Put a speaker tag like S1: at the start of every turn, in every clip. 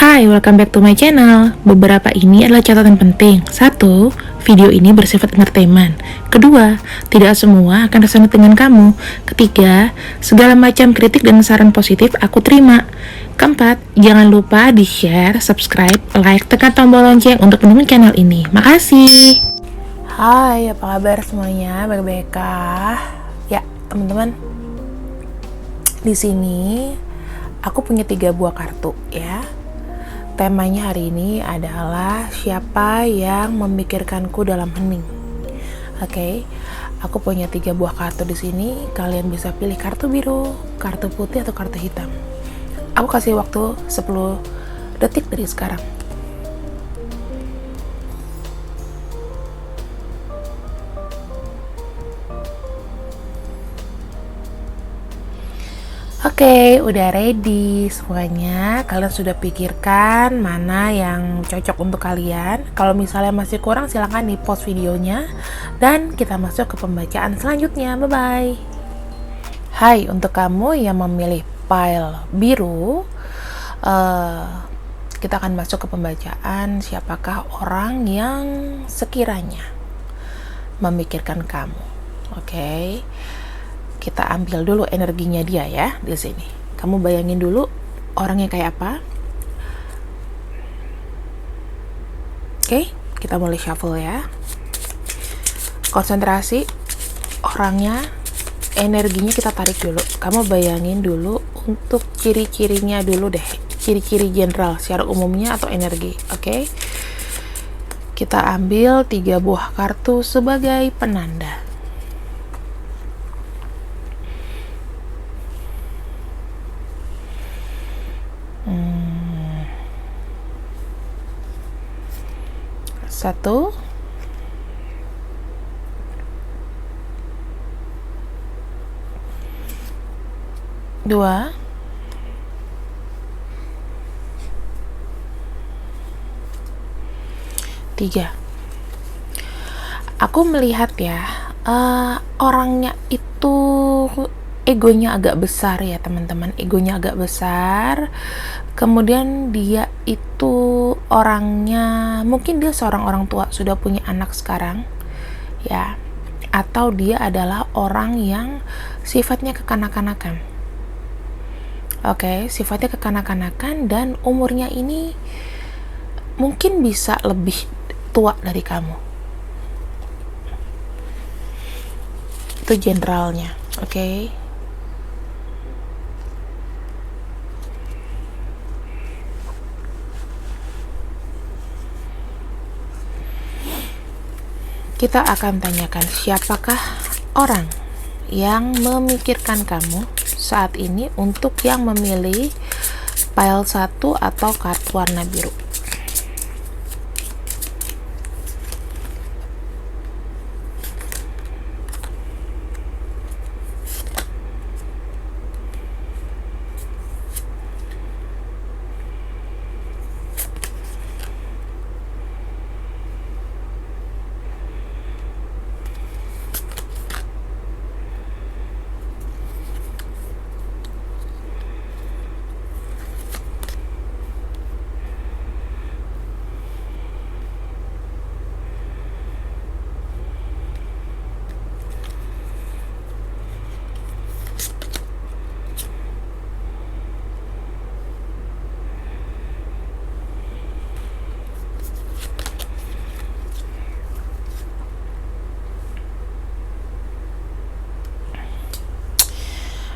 S1: Hai, welcome back to my channel. Beberapa ini adalah catatan penting. Satu, video ini bersifat entertainment. Kedua, tidak semua akan resonate dengan kamu. Ketiga, segala macam kritik dan saran positif aku terima. Keempat, jangan lupa di-share, subscribe, like, tekan tombol lonceng untuk mendukung channel ini. Makasih. Hai, apa kabar semuanya? Baik-baik kah? Ya, teman-teman. Di sini aku punya 3 buah kartu ya. Temanya hari ini adalah siapa yang memikirkanku dalam hening. Oke, aku punya 3 buah kartu di sini. Kalian bisa pilih kartu biru, kartu putih, atau kartu hitam. Aku kasih waktu 10 detik dari sekarang. Oke, udah ready semuanya. Kalian sudah pikirkan mana yang cocok untuk kalian. Kalau misalnya masih kurang, silahkan di-pause videonya. Dan kita masuk ke pembacaan selanjutnya. Bye-bye. Hai, untuk kamu yang memilih pile biru, kita akan masuk ke pembacaan siapakah orang yang sekiranya memikirkan kamu. Oke. Kita ambil dulu energinya dia ya di sini. Kamu bayangin dulu orangnya kayak apa. Oke, kita mulai shuffle ya. Konsentrasi orangnya, energinya kita tarik dulu. Kamu bayangin dulu untuk ciri-cirinya dulu deh. Ciri-ciri general secara umumnya atau energi. Oke. Kita ambil 3 buah kartu sebagai penanda. Satu, dua, tiga. Aku melihat ya, orangnya itu egonya agak besar ya teman-teman. Egonya agak besar. Kemudian dia itu orangnya, mungkin dia seorang orang tua, sudah punya anak sekarang ya, atau dia adalah orang yang sifatnya kekanak-kanakan. Oke, sifatnya kekanak-kanakan dan umurnya ini mungkin bisa lebih tua dari kamu. Itu generalnya. Oke. Kita akan tanyakan siapakah orang yang memikirkan kamu saat ini untuk yang memilih pile 1 atau kartu warna biru.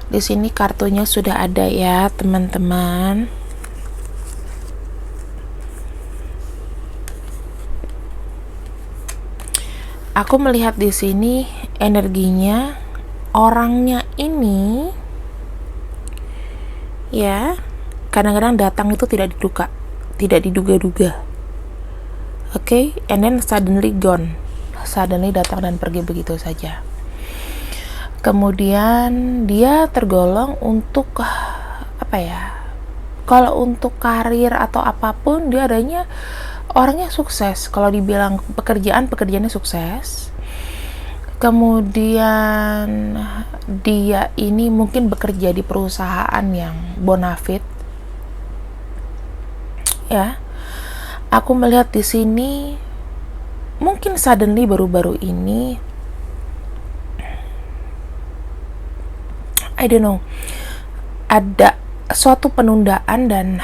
S1: Di sini kartunya sudah ada ya, teman-teman. Aku melihat di sini energinya orangnya ini ya, kadang-kadang datang itu tidak diduga-duga. Oke, and then suddenly gone. Suddenly datang dan pergi begitu saja. Kemudian dia tergolong untuk apa ya? Kalau untuk karir atau apapun, dia adanya orangnya sukses. Kalau dibilang pekerjaannya sukses. Kemudian dia ini mungkin bekerja di perusahaan yang bonafit ya. Aku melihat di sini mungkin suddenly baru-baru ini, I don't know, ada suatu penundaan dan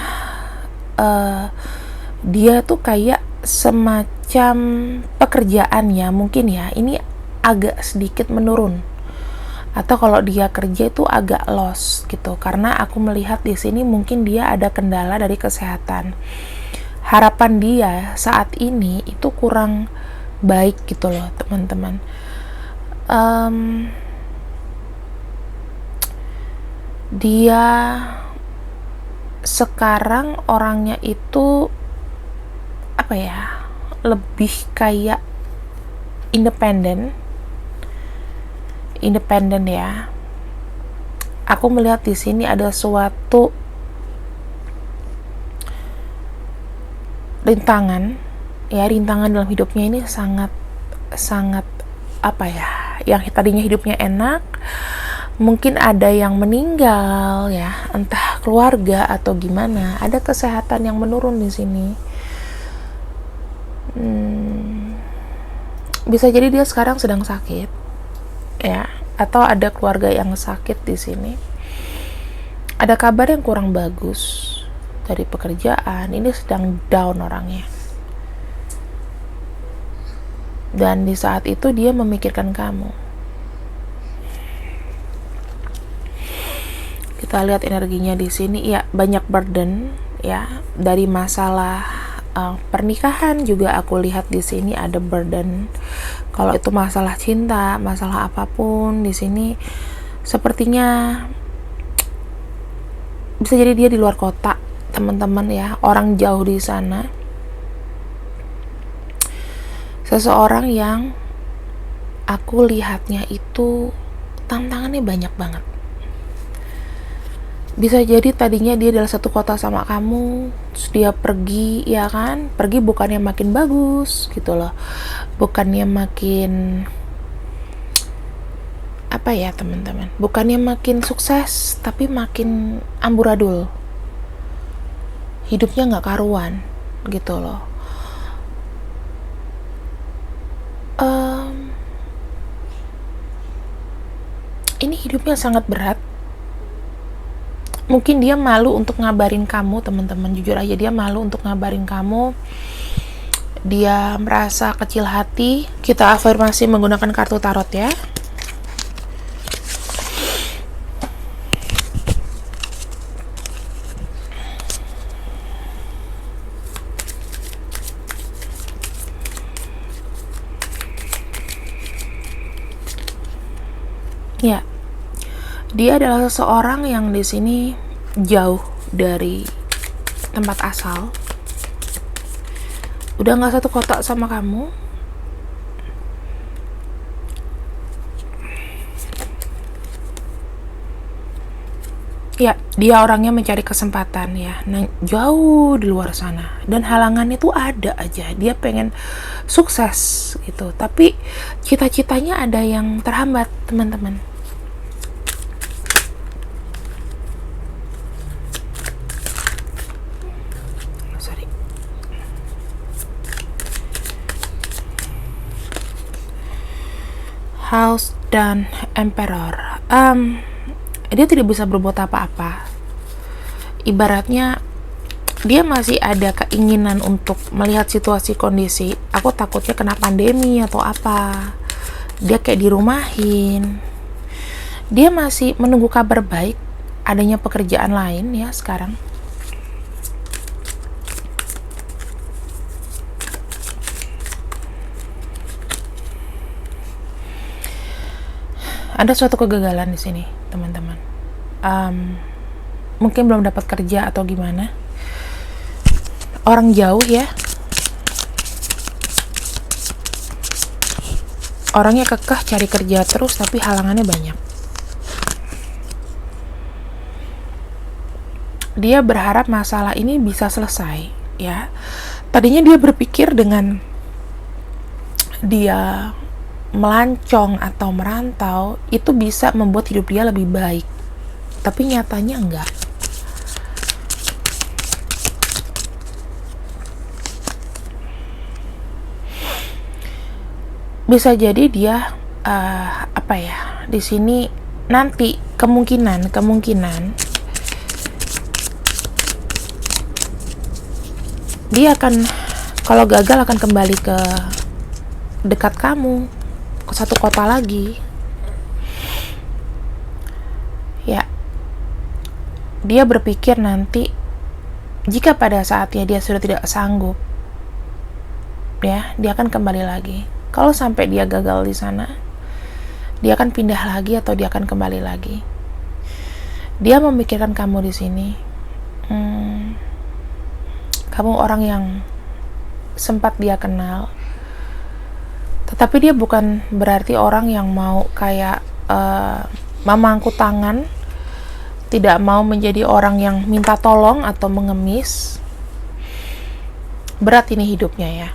S1: dia tuh kayak semacam pekerjaannya mungkin ya ini agak sedikit menurun, atau kalau dia kerja itu agak loss gitu, karena aku melihat di sini mungkin dia ada kendala dari kesehatan. Harapan dia saat ini itu kurang baik gitu loh teman-teman. Dia sekarang orangnya itu apa ya, lebih kayak independen ya. Aku melihat di sini ada suatu rintangan dalam hidupnya ini sangat apa ya, yang tadinya hidupnya enak, mungkin ada yang meninggal ya, entah keluarga atau gimana, ada kesehatan yang menurun di sini. Bisa jadi dia sekarang sedang sakit ya, atau ada keluarga yang sakit di sini. Ada kabar yang kurang bagus dari pekerjaan, ini sedang down orangnya. Dan di saat itu dia memikirkan kamu. Kita lihat energinya di sini ya, banyak burden ya, dari masalah pernikahan juga aku lihat di sini ada burden. Kalau itu masalah cinta, masalah apapun di sini sepertinya bisa jadi dia di luar kota, teman-teman ya, orang jauh di sana. Seseorang yang aku lihatnya itu tantangannya banyak banget. Bisa jadi tadinya dia dalam satu kota sama kamu, terus dia pergi, ya kan? Pergi bukannya makin bagus gitu loh, bukannya makin apa ya teman-teman, bukannya makin sukses, tapi makin amburadul, hidupnya nggak karuan gitu loh. Ini hidupnya sangat berat. Mungkin dia malu untuk ngabarin kamu, teman-teman. Jujur aja, dia malu untuk ngabarin kamu. Dia merasa kecil hati. Kita afirmasi menggunakan kartu tarot ya. Ya, dia adalah seseorang yang di sini jauh dari tempat asal, udah nggak satu kota sama kamu. Ya, dia orangnya mencari kesempatan ya, jauh di luar sana, dan halangannya tuh ada aja. Dia pengen sukses gitu, tapi cita-citanya ada yang terhambat, teman-teman. House dan Emperor. Dia tidak bisa berbuat apa-apa. Ibaratnya dia masih ada keinginan untuk melihat situasi kondisi. Aku takutnya kena pandemi atau apa. Dia kayak dirumahin. Dia masih menunggu kabar baik, adanya pekerjaan lain ya sekarang. Ada suatu kegagalan di sini, teman-teman. Mungkin belum dapat kerja atau gimana. Orang jauh ya. Orangnya kekeh cari kerja terus, tapi halangannya banyak. Dia berharap masalah ini bisa selesai, ya. Tadinya dia berpikir dengan dia melancong atau merantau itu bisa membuat hidup dia lebih baik, tapi nyatanya enggak. bisa jadi dia di sini nanti kemungkinan dia akan, kalau gagal, akan kembali ke dekat kamu, ke satu kota lagi. Ya, dia berpikir nanti jika pada saatnya dia sudah tidak sanggup, ya, dia akan kembali lagi. Kalau sampai dia gagal di sana, dia akan pindah lagi atau dia akan kembali lagi. Dia memikirkan kamu di sini. Kamu orang yang sempat dia kenal, tetapi dia bukan berarti orang yang mau kayak memangku tangan, tidak mau menjadi orang yang minta tolong atau mengemis. Berat ini hidupnya ya.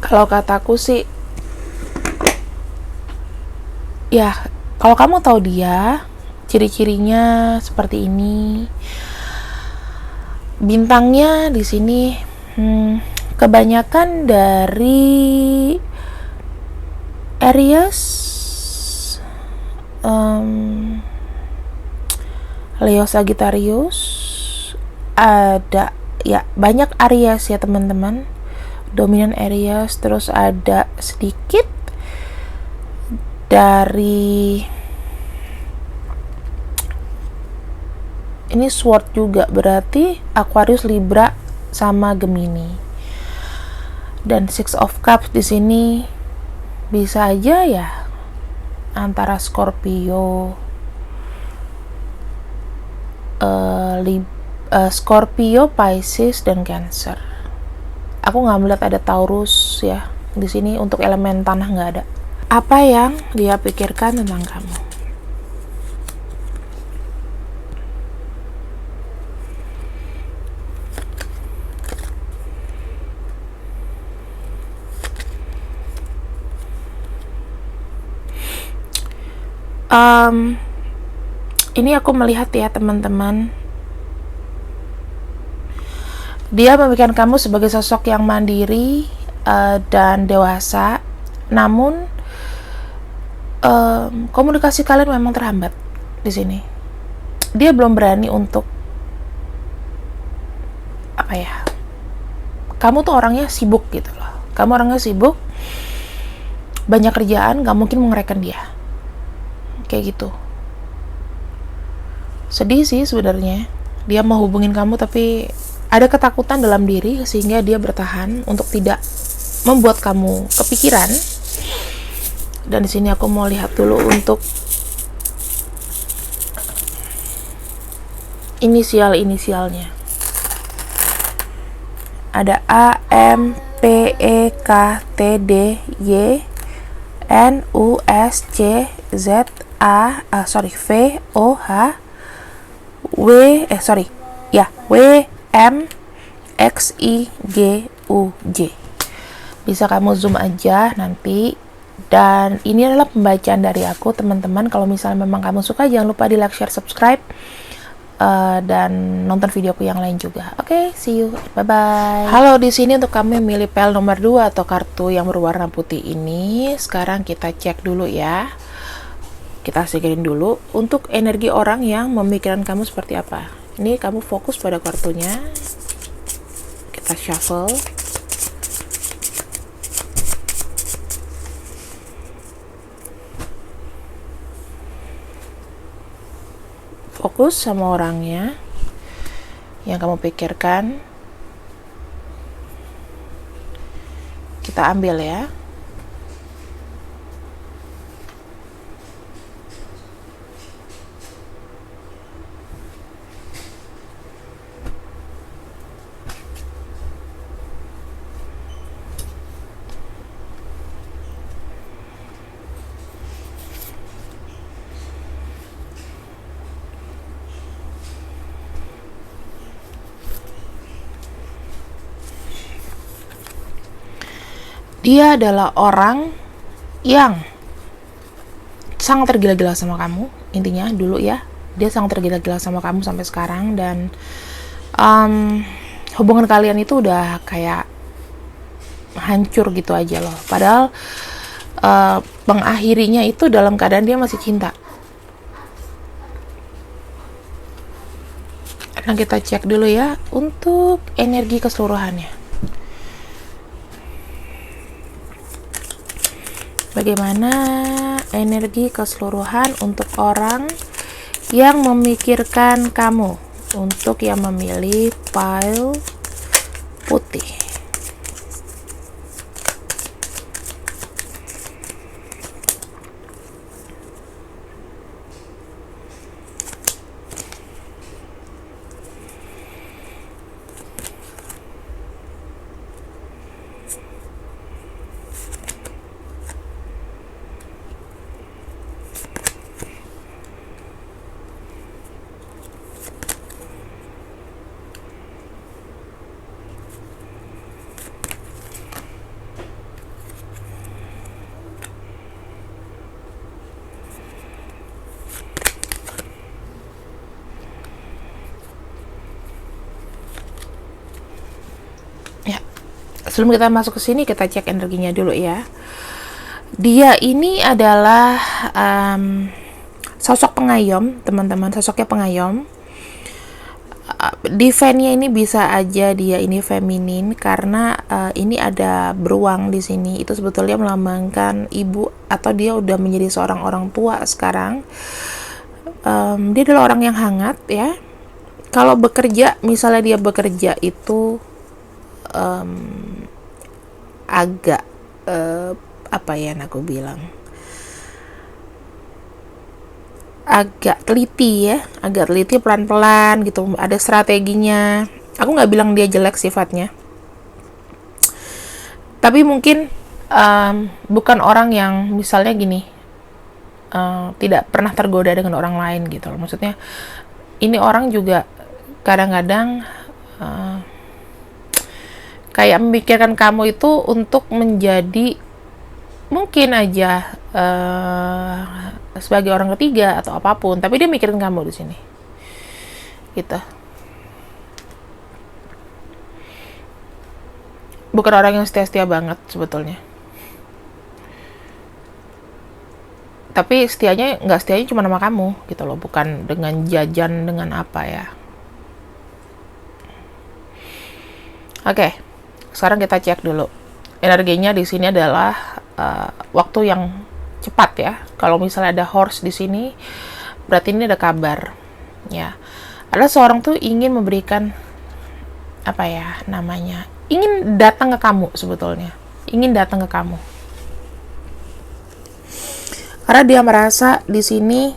S1: Kalau kataku sih, ya, kalau kamu tahu dia, ciri-cirinya seperti ini. Bintangnya di sini kebanyakan dari Aries, Leo, Sagittarius, ada ya banyak Aries ya teman-teman, dominan Aries, terus ada sedikit dari ini Sword juga, berarti Aquarius, Libra, sama Gemini. Dan Six of Cups di sini bisa aja ya antara Scorpio, Scorpio, Pisces, dan Cancer. Aku nggak melihat ada Taurus ya di sini. Untuk elemen tanah nggak ada. Apa yang dia pikirkan tentang kamu? Ini aku melihat ya teman-teman, dia memikirkan kamu sebagai sosok yang mandiri dan dewasa, namun komunikasi kalian memang terhambat di sini. Dia belum berani untuk kamu tuh orangnya sibuk gitu loh. Kamu orangnya sibuk, banyak kerjaan, gak mungkin mengerahkan dia. Kayak gitu. Sedih sih sebenarnya. Dia mau hubungin kamu tapi ada ketakutan dalam diri sehingga dia bertahan untuk tidak membuat kamu kepikiran. Dan di sini aku mau lihat dulu untuk inisialnya. Ada A, M, P, E, K, T, D, Y, N, U, S, C, Z, V, O, H, W, W, M, X, I, G, U, J. Bisa kamu zoom aja nanti. Dan ini adalah pembacaan dari aku teman-teman. Kalau misalnya memang kamu suka, jangan lupa di like, share, subscribe, dan nonton videoku yang lain juga. Oke, see you, bye bye. Halo, di sini untuk kamu yang milih PL nomor 2 atau kartu yang berwarna putih ini. Sekarang kita cek dulu ya. Kita singkirin dulu untuk energi orang yang memikirkan kamu seperti apa. Ini kamu fokus pada kartunya. Kita shuffle. Fokus sama orangnya yang kamu pikirkan. Kita ambil ya. Dia adalah orang yang sangat tergila-gila sama kamu, intinya dulu ya. Dia sangat tergila-gila sama kamu sampai sekarang, dan hubungan kalian itu udah kayak hancur gitu aja loh. Padahal mengakhirinya itu dalam keadaan dia masih cinta. Nah, kita cek dulu ya untuk energi keseluruhannya. Bagaimana energi keseluruhan untuk orang yang memikirkan kamu, untuk yang memilih pile putih. Ya, sebelum kita masuk ke sini, kita cek energinya dulu ya. Dia ini adalah sosok pengayom, teman-teman, sosoknya pengayom. Defense-nya ini bisa aja dia ini feminin, karena ini ada beruang di sini. Itu sebetulnya melambangkan ibu, atau dia udah menjadi seorang orang tua sekarang. Dia adalah orang yang hangat ya. Kalau bekerja, misalnya dia bekerja itu agak apa ya aku bilang, agak teliti ya, agak teliti, pelan-pelan gitu, ada strateginya. Aku nggak bilang dia jelek sifatnya, tapi mungkin bukan orang yang misalnya gini, tidak pernah tergoda dengan orang lain gitu loh. Maksudnya ini orang juga kadang-kadang kayak memikirkan kamu itu untuk menjadi mungkin aja sebagai orang ketiga atau apapun, tapi dia mikirin kamu di sini gitu. Bukan orang yang setia-setia banget sebetulnya, tapi nggak setianya cuma sama kamu gitu loh, bukan dengan jajan, dengan apa ya. Oke, sekarang kita cek dulu energinya di sini adalah waktu yang cepat ya. Kalau misalnya ada horse di sini, berarti ini ada kabar ya. Ada seorang tuh ingin memberikan apa ya namanya, ingin datang ke kamu sebetulnya, ingin datang ke kamu karena dia merasa di sini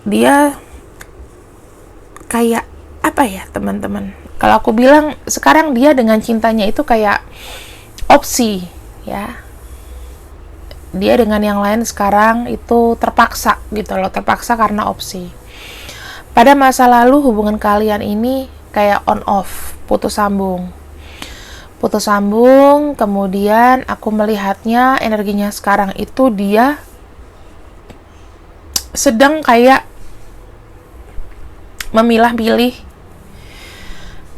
S1: dia kayak apa ya teman-teman, kalau aku bilang sekarang dia dengan cintanya itu kayak opsi ya. Dia dengan yang lain sekarang itu terpaksa gitu loh, terpaksa karena opsi. Pada masa lalu hubungan kalian ini kayak on off, putus sambung, kemudian aku melihatnya energinya sekarang itu dia sedang kayak memilah-pilih,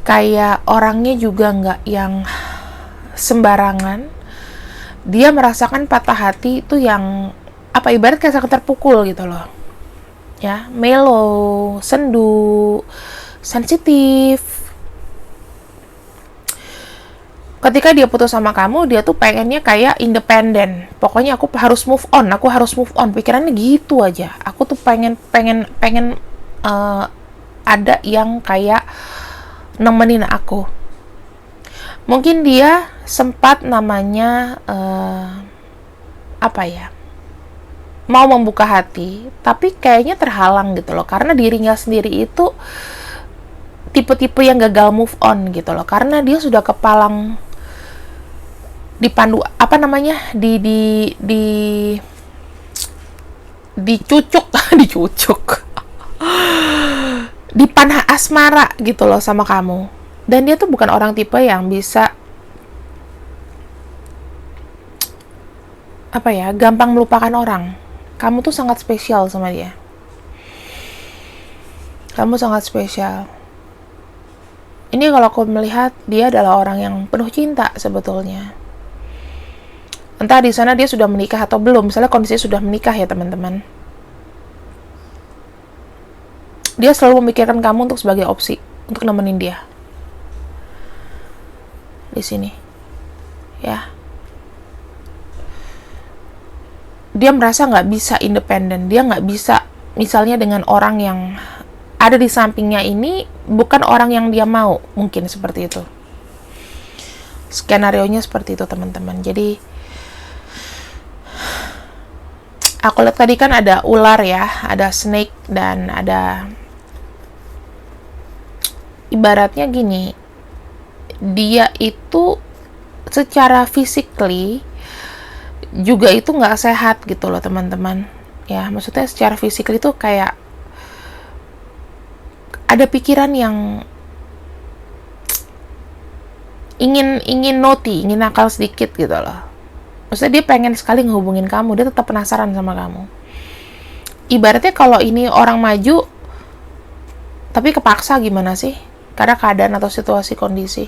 S1: kayak orangnya juga nggak yang sembarangan. Dia merasakan patah hati itu yang apa, ibarat kayak sangat terpukul gitu loh ya, mellow, sendu, sensitif. Ketika dia putus sama kamu, dia tuh pengennya kayak independen. Pokoknya aku harus move on. Pikirannya gitu aja. Aku tuh pengen ada yang kayak nemenin aku. Mungkin dia sempat namanya apa ya, mau membuka hati, tapi kayaknya terhalang gitu loh, karena dirinya sendiri itu tipe-tipe yang gagal move on gitu loh, karena dia sudah kepalang dipandu apa namanya, dicucuk dipanah asmara gitu loh sama kamu. Dan dia tuh bukan orang tipe yang bisa apa ya, gampang melupakan orang. Kamu tuh sangat spesial sama dia. Kamu sangat spesial. Ini kalau aku melihat dia adalah orang yang penuh cinta sebetulnya. Entah di sana dia sudah menikah atau belum. Misalnya kondisinya sudah menikah ya teman-teman. Dia selalu memikirkan kamu untuk sebagai opsi untuk nemenin dia di sini, ya. Dia merasa nggak bisa independen. Dia nggak bisa, misalnya dengan orang yang ada di sampingnya ini bukan orang yang dia mau, mungkin seperti itu. Skenarionya seperti itu teman-teman. Jadi aku lihat tadi kan ada ular ya, ada snake, dan ada, ibaratnya gini, dia itu secara physically juga itu nggak sehat gitu loh teman-teman. Ya, maksudnya secara physically itu kayak ada pikiran yang ingin naughty, ingin nakal sedikit gitu loh. Maksudnya dia pengen sekali ngehubungin kamu, dia tetap penasaran sama kamu. Ibaratnya kalau ini orang maju tapi kepaksa gimana sih? Karena keadaan atau situasi kondisi.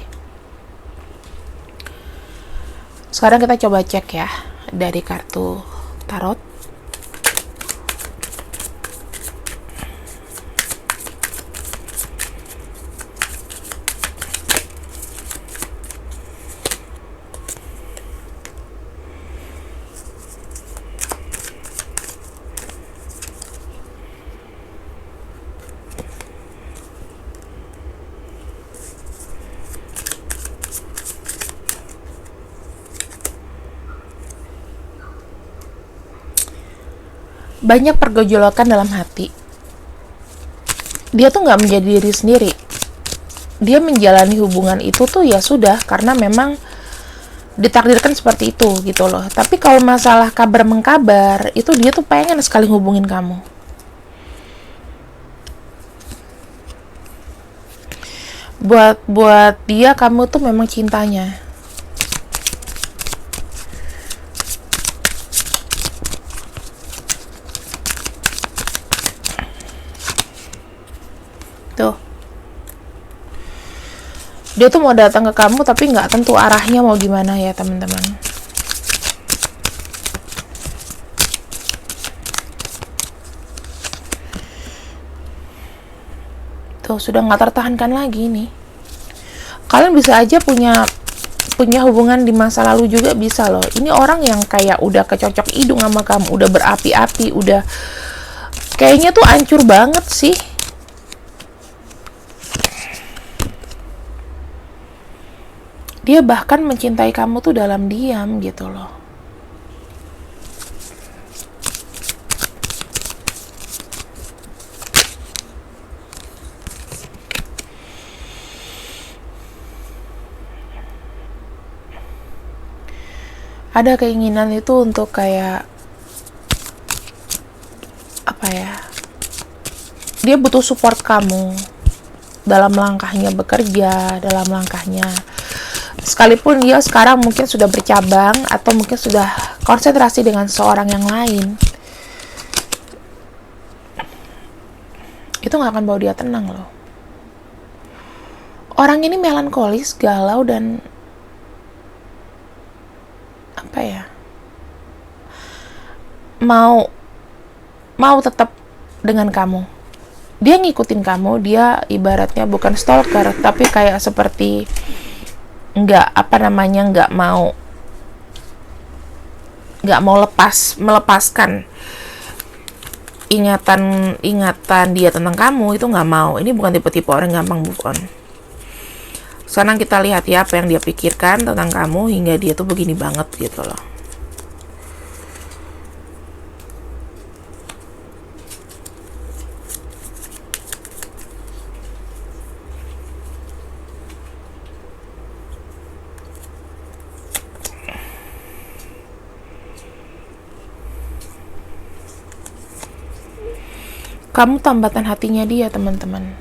S1: Sekarang kita coba cek ya dari kartu tarot. Banyak pergejolakan dalam hati. Dia tuh nggak menjadi diri sendiri. Dia menjalani hubungan itu tuh ya sudah, karena memang ditakdirkan seperti itu gitu loh. Tapi kalau masalah kabar mengkabar, itu dia tuh pengen sekali hubungin kamu. Buat dia kamu tuh memang cintanya. Tuh, dia tuh mau datang ke kamu tapi nggak tentu arahnya mau gimana ya teman-teman. Tuh, sudah nggak tertahankan lagi nih. Kalian bisa aja punya hubungan di masa lalu juga bisa loh. Ini orang yang kayak udah kecocok hidung sama kamu, udah berapi-api, udah kayaknya tuh hancur banget sih. Dia bahkan mencintai kamu tuh dalam diam gitu loh. Ada keinginan itu untuk kayak apa ya? Dia butuh support kamu dalam langkahnya bekerja, dalam langkahnya, sekalipun dia sekarang mungkin sudah bercabang atau mungkin sudah konsentrasi dengan seorang yang lain, itu gak akan bawa dia tenang loh. Orang ini melankolis, galau, dan apa ya, mau tetap dengan kamu. Dia ngikutin kamu, dia ibaratnya bukan stalker, tapi kayak seperti nggak mau melepaskan ingatan dia tentang kamu, itu nggak mau. Ini bukan tipe-tipe orang gampang move on. Sekarang kita lihat ya apa yang dia pikirkan tentang kamu hingga dia tuh begini banget gitu loh. Kamu tambatan hatinya dia, teman-teman.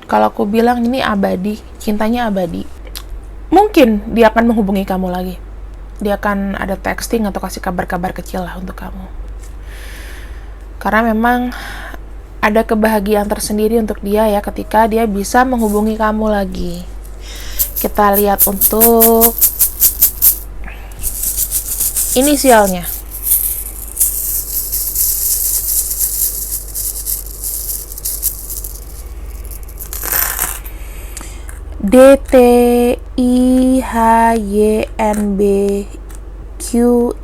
S1: Kalau aku bilang ini abadi, cintanya abadi. Mungkin dia akan menghubungi kamu lagi. Dia akan ada texting atau kasih kabar-kabar kecil lah untuk kamu. Karena memang ada kebahagiaan tersendiri untuk dia ya ketika dia bisa menghubungi kamu lagi. Kita lihat untuk inisialnya. D, T, I, H, Y, N, B, Q,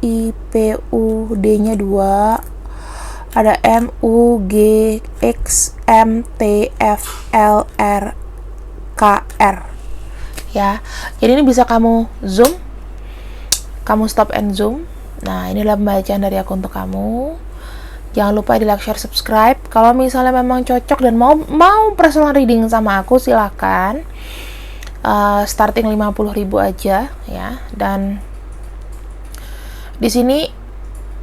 S1: I, P, U, D-nya 2, ada M, U, G, X, M, T, F, L, R, K, R ya. Jadi ini bisa kamu zoom, kamu stop and zoom. Nah, inilah pembacaan dari aku untuk kamu. Jangan lupa di like, share, subscribe. Kalau misalnya memang cocok dan mau personal reading sama aku, silakan. Starting 50.000 aja ya. Dan di sini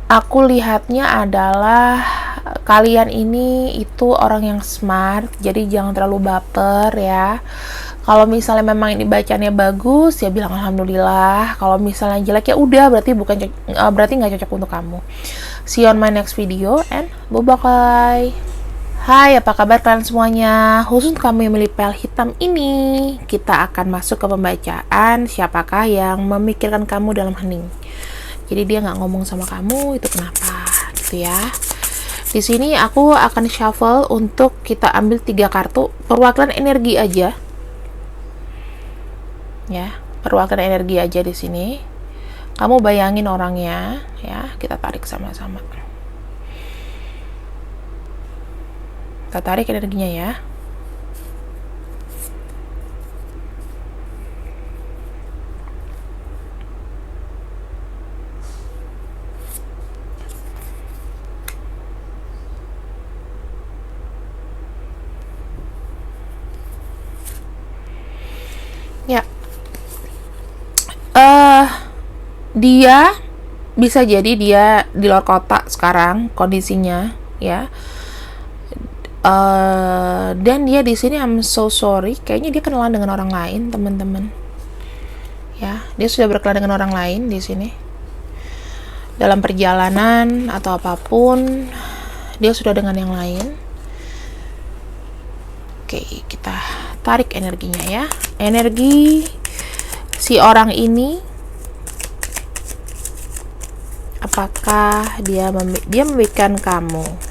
S1: aku lihatnya adalah kalian ini itu orang yang smart, jadi jangan terlalu baper ya. Kalau misalnya memang ini bacanya bagus, ya bilang alhamdulillah. Kalau misalnya jelek ya udah, berarti nggak cocok untuk kamu. See you on my next video and bye-bye. Hai, apa kabar kalian semuanya? Khusus untuk kamu yang memilih pel hitam ini, kita akan masuk ke pembacaan siapakah yang memikirkan kamu dalam hening. Jadi dia nggak ngomong sama kamu, itu kenapa gitu ya. Di sini aku akan shuffle untuk kita ambil 3 kartu perwakilan energi aja. Ya, perwakilan energi aja di sini. Kamu bayangin orangnya ya, kita tarik sama-sama. Kita tarik energinya ya. Ya. Dia bisa jadi dia di luar kota sekarang kondisinya ya. Dan dia di sini I'm so sorry, kayaknya dia kenalan dengan orang lain, teman-teman. Ya, dia sudah berkenalan dengan orang lain di sini. Dalam perjalanan atau apapun, dia sudah dengan yang lain. Oke, kita tarik energinya ya. Energi si orang ini, apakah dia memikirkan kamu?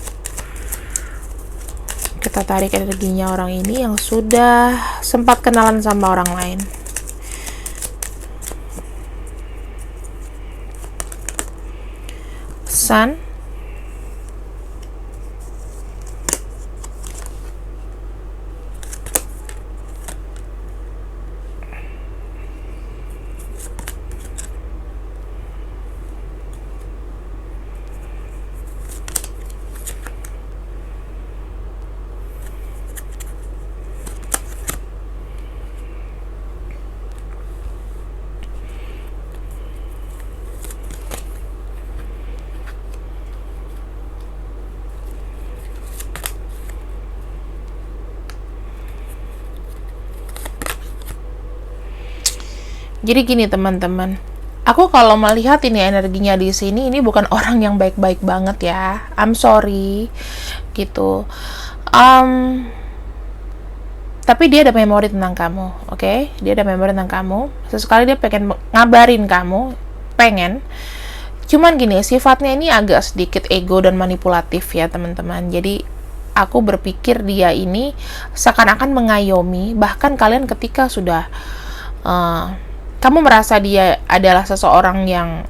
S1: Kita tarik energinya orang ini yang sudah sempat kenalan sama orang lain. Sun, jadi gini teman-teman, aku kalau melihat ini energinya di sini, ini bukan orang yang baik-baik banget ya. I'm sorry, gitu. Tapi dia ada memori tentang kamu, oke? Dia ada memori tentang kamu. Sesekali dia pengen ngabarin kamu, pengen. Cuman gini, sifatnya ini agak sedikit ego dan manipulatif ya teman-teman. Jadi aku berpikir dia ini seakan-akan mengayomi, bahkan kalian ketika sudah kamu merasa dia adalah seseorang yang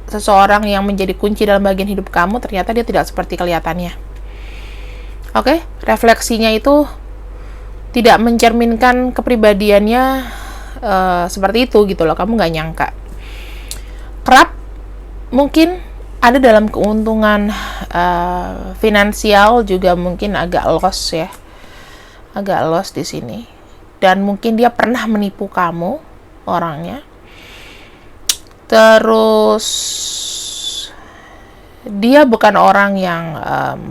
S1: seseorang yang menjadi kunci dalam bagian hidup kamu, ternyata dia tidak seperti kelihatannya. Oke, refleksinya itu tidak mencerminkan kepribadiannya seperti itu gitu loh. Kamu nggak nyangka. Kerap mungkin ada dalam keuntungan finansial, juga mungkin agak loss ya. Agak loss di sini. Dan mungkin dia pernah menipu kamu orangnya. Terus dia bukan orang yang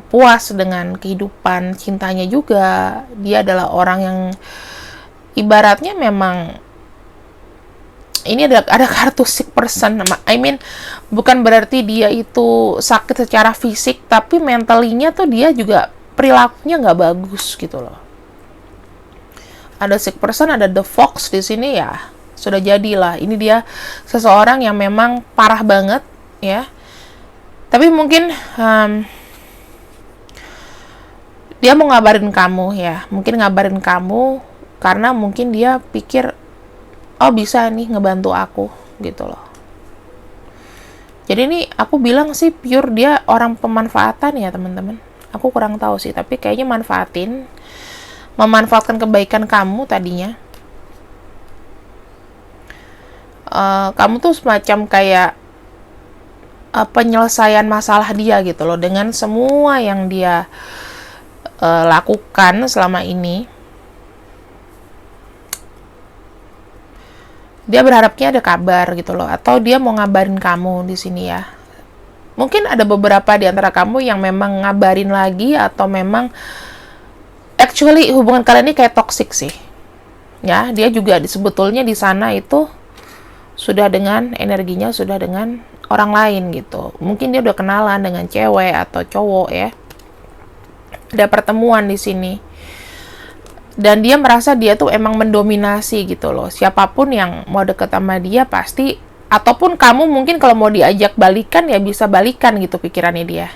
S1: puas dengan kehidupan cintanya juga. Dia adalah orang yang ibaratnya memang ini ada kartu sick person. I mean, bukan berarti dia itu sakit secara fisik, tapi mentally-nya tuh dia juga perilakunya nggak bagus gitu loh. Ada sick person, ada the fox di sini ya. Sudah jadilah. Ini dia seseorang yang memang parah banget ya. Tapi mungkin dia mau ngabarin kamu ya. Mungkin ngabarin kamu karena mungkin dia pikir, oh bisa nih ngebantu aku gitu loh. Jadi ini aku bilang sih pure dia orang pemanfaatan ya teman-teman. Aku kurang tahu sih, tapi kayaknya memanfaatkan kebaikan kamu tadinya. Kamu tuh semacam kayak penyelesaian masalah dia gitu loh, dengan semua yang dia lakukan selama ini. Dia berharapnya ada kabar gitu loh, atau dia mau ngabarin kamu di sini ya. Mungkin ada beberapa di antara kamu yang memang ngabarin lagi, atau memang actually hubungan kalian ini kayak toxic sih. Ya, dia juga sebetulnya di sana itu sudah dengan energinya sudah dengan orang lain gitu. Mungkin dia udah kenalan dengan cewek atau cowok ya. Ada pertemuan di sini. Dan dia merasa dia tuh emang mendominasi gitu loh. Siapapun yang mau deket sama dia pasti, ataupun kamu mungkin kalau mau diajak balikan ya bisa balikan gitu pikirannya dia.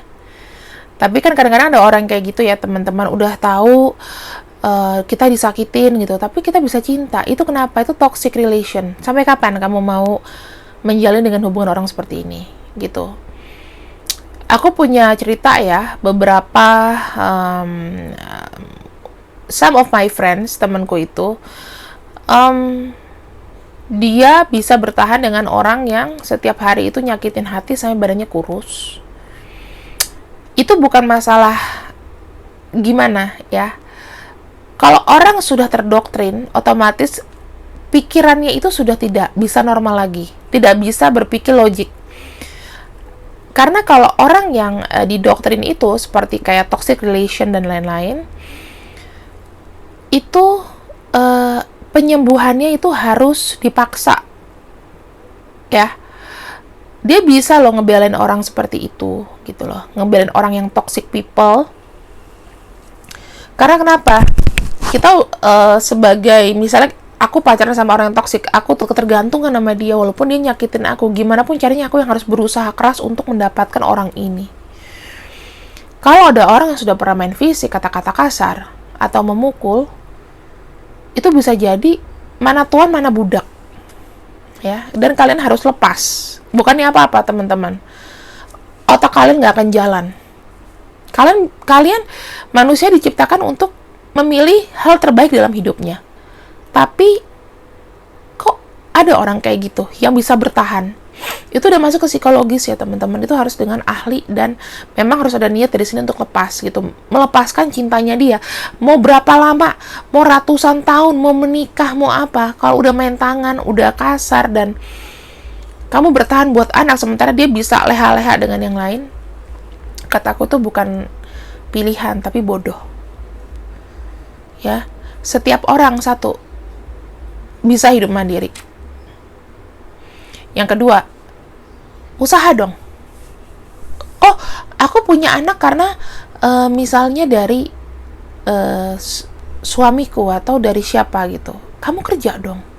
S1: Tapi kan kadang-kadang ada orang kayak gitu ya teman-teman, udah tahu kita disakitin gitu, tapi kita bisa cinta. Itu kenapa? Itu toxic relation. Sampai kapan kamu mau menjalin dengan hubungan orang seperti ini gitu? Aku punya cerita ya, beberapa some of my friends, temanku itu dia bisa bertahan dengan orang yang setiap hari itu nyakitin hati sampai badannya kurus. Itu bukan masalah gimana ya. Kalau orang sudah terdoktrin, otomatis pikirannya itu sudah tidak bisa normal lagi, tidak bisa berpikir logik. Karena kalau orang yang didoktrin itu seperti kayak toxic relation dan lain-lain, itu penyembuhannya itu harus dipaksa ya. Dia bisa loh ngebelain orang seperti itu gitu loh, ngebelain orang yang toxic people. Karena kenapa? Kita sebagai, misalnya aku pacaran sama orang yang toksik, aku tuh ketergantungan sama dia walaupun dia nyakitin aku. Gimana pun caranya aku yang harus berusaha keras untuk mendapatkan orang ini. Kalau ada orang yang sudah pernah main fisik, kata-kata kasar, atau memukul, itu bisa jadi mana tuan mana budak ya. Dan kalian harus lepas. Bukannya apa-apa teman-teman, otak kalian gak akan jalan. Kalian manusia diciptakan untuk memilih hal terbaik dalam hidupnya. Tapi kok ada orang kayak gitu yang bisa bertahan? Itu udah masuk ke psikologis ya teman-teman. Itu harus dengan ahli, dan memang harus ada niat dari sini untuk lepas gitu, melepaskan cintanya dia. Mau berapa lama, mau ratusan tahun, mau menikah, mau apa, kalau udah main tangan, udah kasar, dan kamu bertahan buat anak sementara dia bisa leha-leha dengan yang lain, kataku tuh bukan pilihan tapi bodoh ya. Setiap orang satu bisa hidup mandiri. Yang kedua, usaha dong. Oh, aku punya anak karena misalnya dari suamiku atau dari siapa gitu. Kamu kerja dong.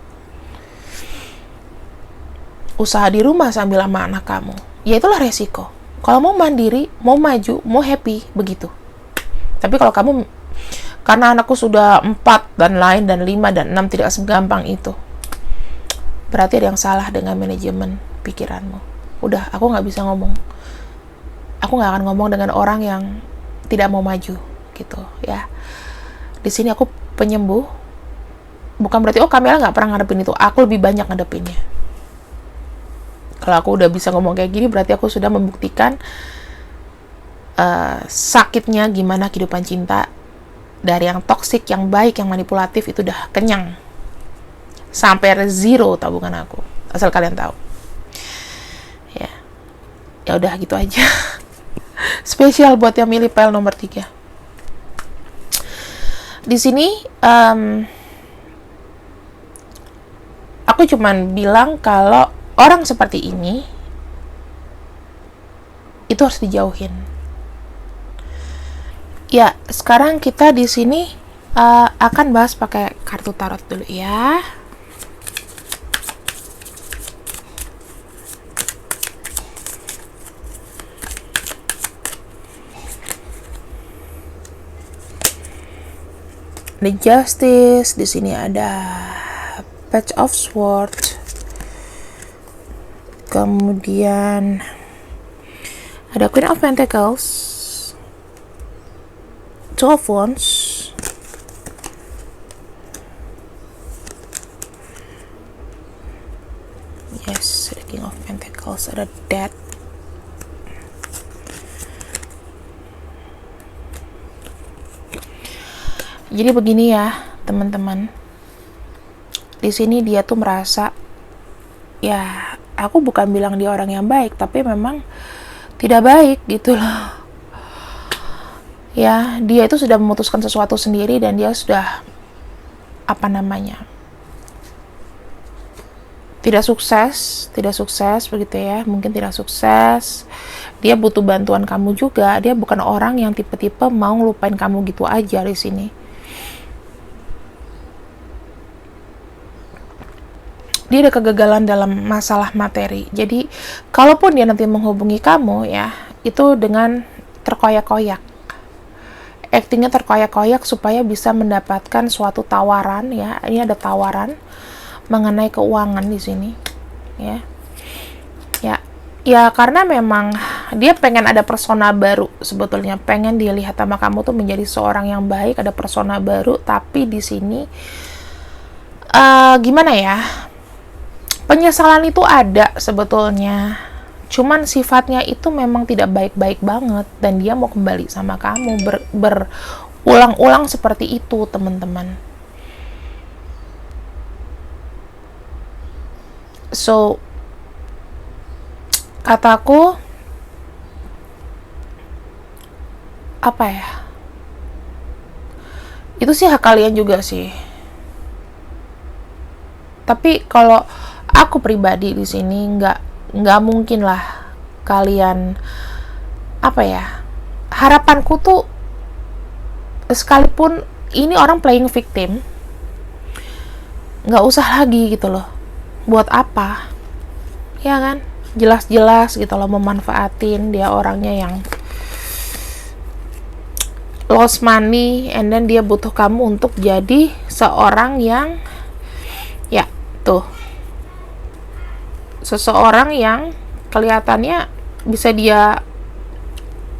S1: Usaha di rumah sambil sama anak kamu. Ya itulah resiko. Kalau mau mandiri, mau maju, mau happy, begitu. Tapi kalau kamu, karena anakku sudah 4 dan lain dan 5 dan 6 tidak segampang itu, berarti ada yang salah dengan manajemen pikiranmu. Udah, aku nggak bisa ngomong. Aku nggak akan ngomong dengan orang yang tidak mau maju gitu ya. Di sini aku penyembuh. Bukan berarti Kamela nggak pernah ngadepin itu. Aku lebih banyak ngadepinnya. Kalau aku udah bisa ngomong kayak gini, berarti aku sudah membuktikan sakitnya gimana kehidupan cinta. Dari yang toksik, yang baik, yang manipulatif, itu udah kenyang. Sampai zero tabungan aku. Asal kalian tahu. Ya udah gitu aja. Spesial buat yang milih file nomor 3. Di sini Aku cuman bilang kalau orang seperti ini itu harus dijauhin. Ya, sekarang kita di sini akan bahas pakai kartu tarot dulu ya. The Justice, di sini ada Page of Swords, kemudian ada Queen of Pentacles, Two of Wands, yes, ada King of Pentacles, ada Death. Jadi begini ya, teman-teman. Di sini dia tuh merasa, ya, aku bukan bilang dia orang yang baik, tapi memang tidak baik gitu loh. Ya, dia itu sudah memutuskan sesuatu sendiri dan dia sudah tidak sukses begitu ya, mungkin tidak sukses. Dia butuh bantuan kamu juga. Dia bukan orang yang tipe-tipe mau ngelupain kamu gitu aja di sini. Dia ada kegagalan dalam masalah materi. Jadi, kalaupun dia nanti menghubungi kamu ya, itu dengan terkoyak-koyak. Actingnya terkoyak-koyak supaya bisa mendapatkan suatu tawaran ya. Ini ada tawaran mengenai keuangan di sini. Ya. Ya, karena memang dia pengen ada persona baru sebetulnya. Pengen dilihat sama kamu tuh menjadi seorang yang baik, ada persona baru, tapi di sini gimana ya? Penyesalan itu ada sebetulnya, cuman sifatnya itu memang tidak baik-baik banget dan dia mau kembali sama kamu, berulang-ulang seperti itu, teman-teman. So, kataku apa ya? Itu sih hak kalian juga sih. Tapi kalau aku pribadi di sini nggak mungkin lah kalian harapanku tuh sekalipun ini orang playing victim nggak usah lagi gitu loh. Buat apa? Ya kan? Jelas-jelas gitu loh memanfaatin dia orangnya yang lost money and then dia butuh kamu untuk jadi seorang yang ya tuh seseorang yang kelihatannya bisa dia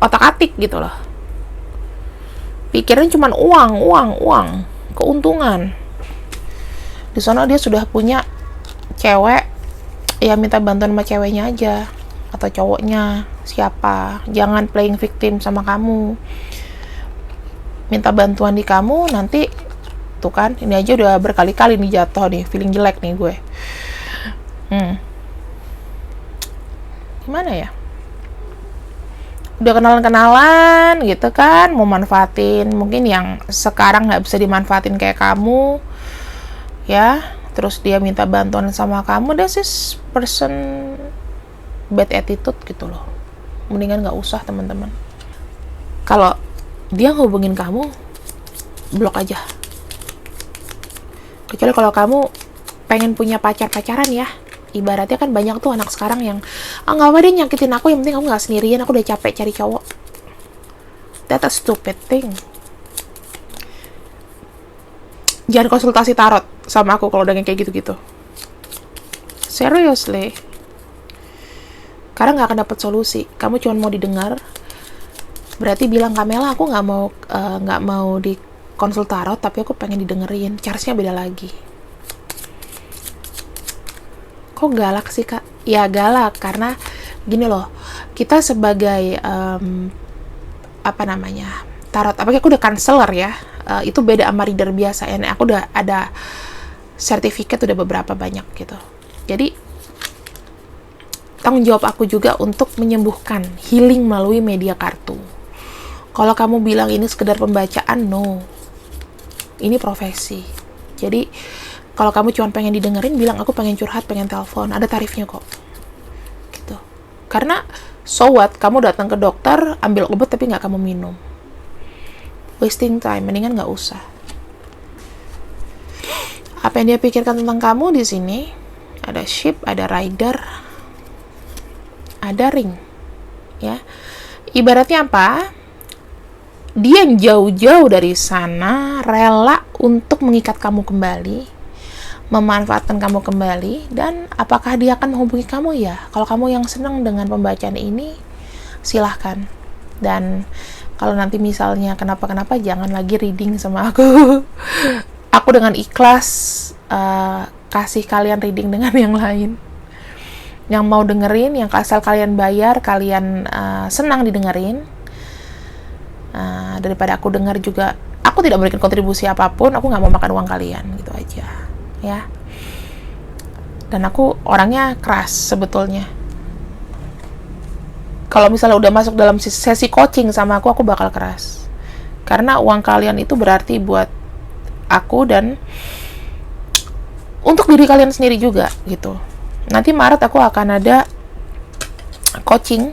S1: otak-atik gitu loh. Pikiran cuman uang, keuntungan. Di sana dia sudah punya cewek, ya minta bantuan sama ceweknya aja atau cowoknya siapa. Jangan playing victim sama kamu. Minta bantuan di kamu, nanti tuh kan, ini aja udah berkali-kali nih jatuh nih, feeling jelek nih gue. Gimana ya, udah kenalan gitu kan, mau manfaatin mungkin yang sekarang nggak bisa dimanfaatin kayak kamu ya, terus dia minta bantuan sama kamu. This person bad attitude gitu loh, mendingan nggak usah, teman-teman. Kalau dia hubungin kamu, blok aja. Kecuali kalau kamu pengen punya pacaran ya. Ibaratnya kan banyak tuh anak sekarang yang nggak apa deh nyakitin aku, yang penting aku nggak sendirian, aku udah capek cari cowok. That's a stupid thing. Jangan konsultasi tarot sama aku kalau udah kayak gitu-gitu. Seriously. Karena nggak akan dapat solusi. Kamu cuma mau didengar. Berarti bilang, Kamela, aku nggak mau di konsul tarot, tapi aku pengen didengerin. Charge-nya beda lagi. Kok galak sih, Kak? Ya galak karena gini loh, kita sebagai tarot, apalagi aku udah counselor ya, itu beda sama reader biasa ya. Aku udah ada sertifikat, udah beberapa banyak gitu. Jadi tanggung jawab aku juga untuk menyembuhkan, healing melalui media kartu. Kalau kamu bilang ini sekedar pembacaan, no, ini profesi. Jadi Kalau kamu cuma pengen didengerin, bilang aku pengen curhat, pengen telepon, ada tarifnya kok. Gitu. Karena so what, kamu datang ke dokter, ambil obat tapi nggak kamu minum. Wasting time, mendingan nggak usah. Apa yang dia pikirkan tentang kamu di sini? Ada ship, ada rider, ada ring. Ya. Ibaratnya apa? Dia yang jauh-jauh dari sana rela untuk mengikat kamu kembali, memanfaatkan kamu kembali, dan apakah dia akan menghubungi kamu? Ya, kalau kamu yang senang dengan pembacaan ini, silahkan. Dan kalau nanti misalnya kenapa-kenapa, jangan lagi reading sama aku. Aku dengan ikhlas kasih kalian reading dengan yang lain. Yang mau dengerin, yang asal kalian bayar, kalian senang didengerin. Daripada aku dengar juga, aku tidak memberikan kontribusi apapun, aku nggak mau makan uang kalian, gitu aja. Ya. Dan aku orangnya keras sebetulnya. Kalau misalnya udah masuk dalam sesi coaching sama aku bakal keras. Karena uang kalian itu berarti buat aku dan untuk diri kalian sendiri juga, gitu. Nanti Maret aku akan ada coaching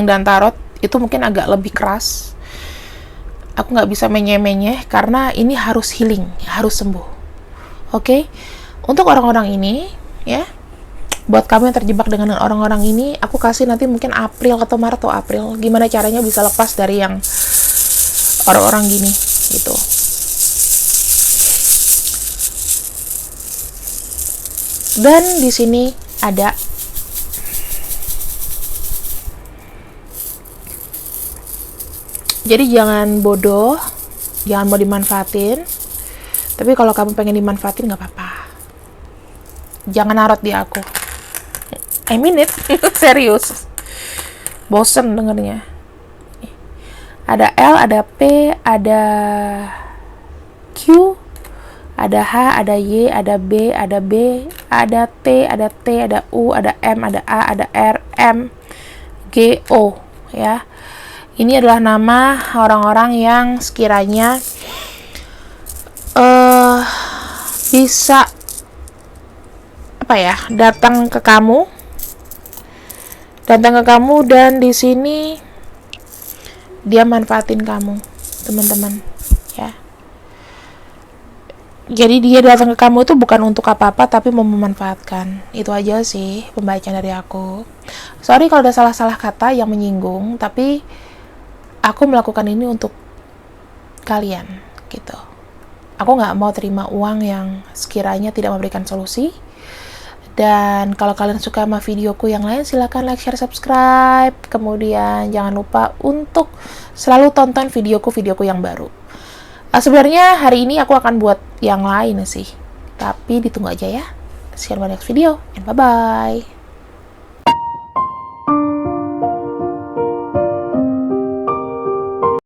S1: dan tarot, itu mungkin agak lebih keras. Aku nggak bisa menye-menye karena ini harus healing, harus sembuh. Oke? Untuk orang-orang ini, ya, buat kamu yang terjebak dengan orang-orang ini, aku kasih nanti mungkin April atau Maret atau April, gimana caranya bisa lepas dari yang orang-orang gini, gitu. Dan di sini ada jadi jangan bodoh, jangan mau dimanfaatin. Tapi kalau kamu pengen dimanfaatin nggak apa-apa. Jangan narot di aku. I mean it, serius. Bosen dengernya. Ada L, ada P, ada Q, ada H, ada Y, ada B, ada B, ada T, ada T, ada U, ada M, ada A, ada R, M, G, O, ya. Ini adalah nama orang-orang yang sekiranya bisa datang ke kamu, dan di sini dia manfaatin kamu, teman-teman, ya. Jadi dia datang ke kamu itu bukan untuk apa-apa, tapi mau memanfaatkan. Itu aja sih pembacaan dari aku. Sorry kalau ada salah-salah kata yang menyinggung, tapi aku melakukan ini untuk kalian, gitu. Aku nggak mau terima uang yang sekiranya tidak memberikan solusi. Dan kalau kalian suka sama videoku yang lain, silakan like, share, subscribe. Kemudian jangan lupa untuk selalu tonton videoku yang baru. Sebenarnya hari ini aku akan buat yang lain sih, tapi ditunggu aja ya. See you on my next video, and bye-bye.